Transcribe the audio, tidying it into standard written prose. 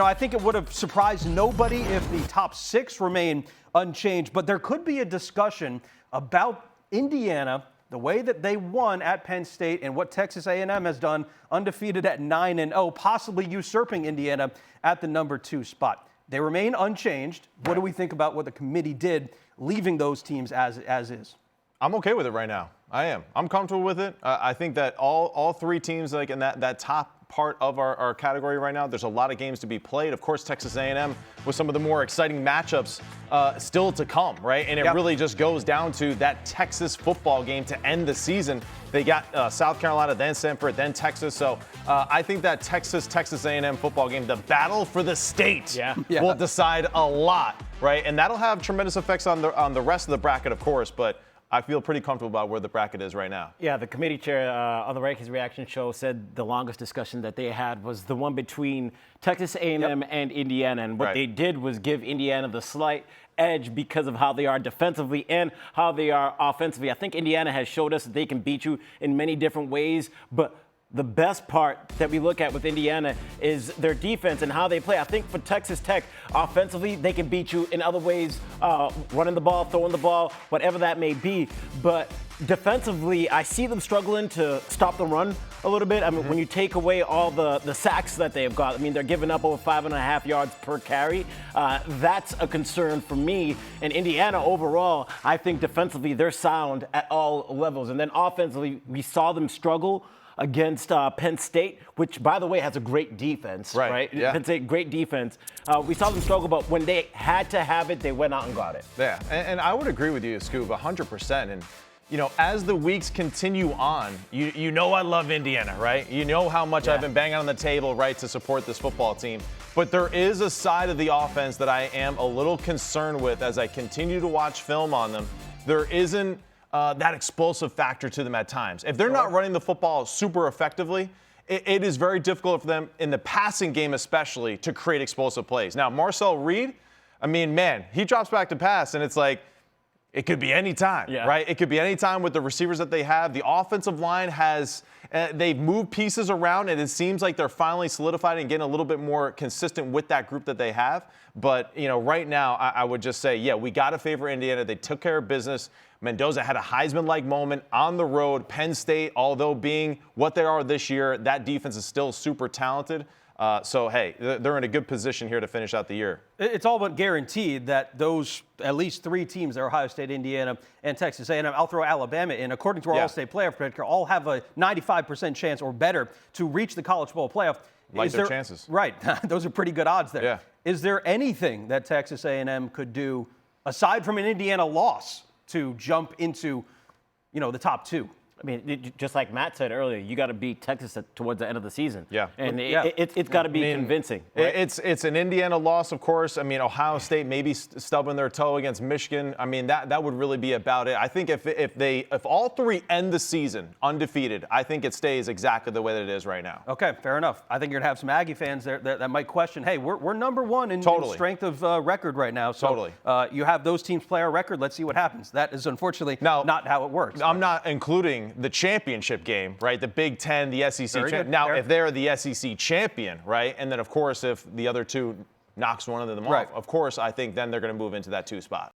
I think it would have surprised nobody if the top 6 remain unchanged, but there could be a discussion about Indiana, the way that they won at Penn State and what Texas A&M has done, undefeated at 9-0, possibly usurping Indiana at the number 2 spot. They remain unchanged. What do we think about what the committee did, leaving those teams as is? I'm okay with it right now. I am. I'm comfortable with it. I think that all 3 teams, like in that top part of our category right now, there's a lot of games to be played. Of course, Texas A&M with some of the more exciting matchups still to come, right? And it really just goes down to that Texas football game to end the season. They got South Carolina, then Stanford, then Texas. So I think that Texas A&M football game, the battle for the state, will decide a lot, right? And that'll have tremendous effects on the rest of the bracket, of course, but I feel pretty comfortable about where the bracket is right now. Yeah, the committee chair on the Rankings Reaction Show said the longest discussion that they had was the one between Texas A&M and Indiana. And what they did was give Indiana the slight edge because of how they are defensively and how they are offensively. I think Indiana has showed us that they can beat you in many different ways, but the best part that we look at with Indiana is their defense and how they play. I think for Texas Tech, offensively, they can beat you in other ways, running the ball, throwing the ball, whatever that may be. But defensively, I see them struggling to stop the run a little bit. I mean, when you take away all the sacks that they've got, I mean, they're giving up over 5.5 yards per carry. That's a concern for me. And Indiana overall, I think defensively, they're sound at all levels. And then offensively, we saw them struggle against Penn State, which, by the way, has a great defense, right? Yeah. Penn State, great defense. We saw them struggle, but when they had to have it, they went out and got it. Yeah, and I would agree with you, Scoob, 100%. And, as the weeks continue on, you know I love Indiana, right? You know how much I've been banging on the table, right, to support this football team. But there is a side of the offense that I am a little concerned with as I continue to watch film on them. There isn't that explosive factor to them at times. If they're not running the football super effectively, it is very difficult for them in the passing game especially to create explosive plays. Now, Marcel Reed, I mean, man, he drops back to pass, and it's like, it could be any time, right? It could be any time with the receivers that they have. The offensive line they've moved pieces around, and it seems like they're finally solidified and getting a little bit more consistent with that group that they have. But, right now, I would just say, we got to favor Indiana. They took care of business. Mendoza had a Heisman-like moment on the road. Penn State, although being what they are this year, that defense is still super talented. So, hey, they're in a good position here to finish out the year. It's all but guaranteed that those at least 3 teams, they're Ohio State, Indiana, and Texas A&M. I'll throw Alabama in. According to our All-State playoff predictor, all have a 95% chance or better to reach the college bowl playoff. Like their chances. Right. Those are pretty good odds there. Yeah. Is there anything that Texas A&M could do, aside from an Indiana loss, to jump into, the top 2? I mean, just like Matt said earlier, you got to beat Texas towards the end of the season. Yeah. And it's got to be convincing. Right? It's an Indiana loss, of course. I mean, Ohio State maybe stubbing their toe against Michigan. I mean, that would really be about it. I think if all 3 end the season undefeated, I think it stays exactly the way that it is right now. Okay, fair enough. I think you're going to have some Aggie fans there that might question, hey, we're number 1 in strength of record right now. So you have those teams play our record. Let's see what happens. That is unfortunately not how it works. I'm not including the championship game, right? The Big Ten, the SEC champion. Now, if they're the SEC champion, right? And then, of course, if the other 2 knocks one of them off, of course, I think then they're going to move into that 2 spot.